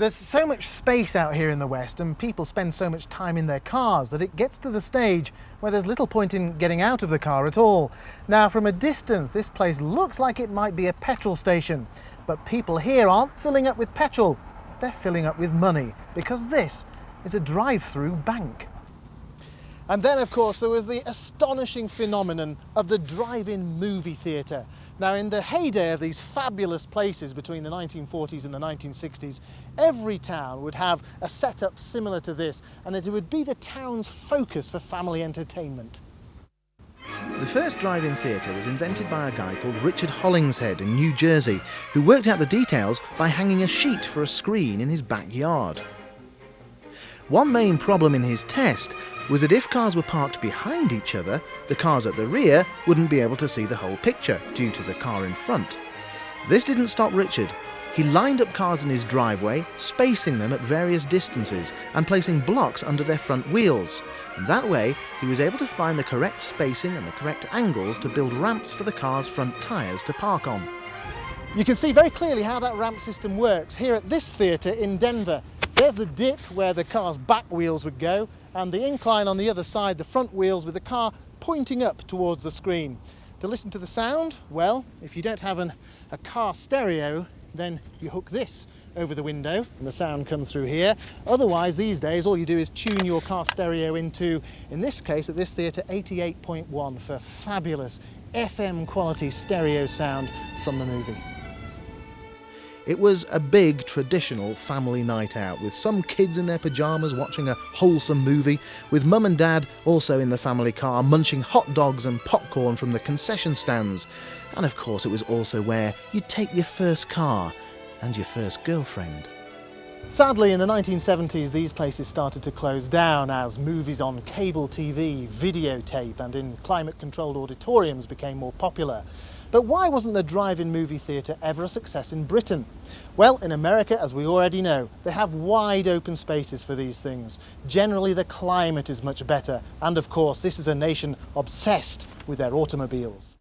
There's so much space out here in the West and people spend so much time in their cars that it gets to the stage where there's little point in getting out of the car at all. Now, from a distance, this place looks like it might be a petrol station, but people here aren't filling up with petrol, they're filling up with money, because this is a drive-through bank. And then, of course, there was the astonishing phenomenon of the drive-in movie theatre. Now, in the heyday of these fabulous places between the 1940s and the 1960s, every town would have a setup similar to this, and it would be the town's focus for family entertainment. The first drive-in theatre was invented by a guy called Richard Hollingshead in New Jersey, who worked out the details by hanging a sheet for a screen in his backyard. One main problem in his test was that if cars were parked behind each other, the cars at the rear wouldn't be able to see the whole picture due to the car in front. This didn't stop Richard. He lined up cars in his driveway, spacing them at various distances and placing blocks under their front wheels. And that way, he was able to find the correct spacing and the correct angles to build ramps for the car's front tyres to park on. You can see very clearly how that ramp system works here at this theatre in Denver. There's the dip where the car's back wheels would go, and the incline on the other side, the front wheels with the car pointing up towards the screen. To listen to the sound, well, if you don't have a car stereo, then you hook this over the window and the sound comes through here. Otherwise, these days, all you do is tune your car stereo into, in this case, at this theatre, 88.1 for fabulous FM quality stereo sound from the movie. It was a big traditional family night out, with some kids in their pyjamas watching a wholesome movie, with mum and dad also in the family car munching hot dogs and popcorn from the concession stands. And of course it was also where you'd take your first car and your first girlfriend. Sadly, in the 1970s, these places started to close down as movies on cable TV, videotape and in climate-controlled auditoriums became more popular. But why wasn't the drive-in movie theatre ever a success in Britain? Well, in America, as we already know, they have wide open spaces for these things. Generally, the climate is much better. And of course, this is a nation obsessed with their automobiles.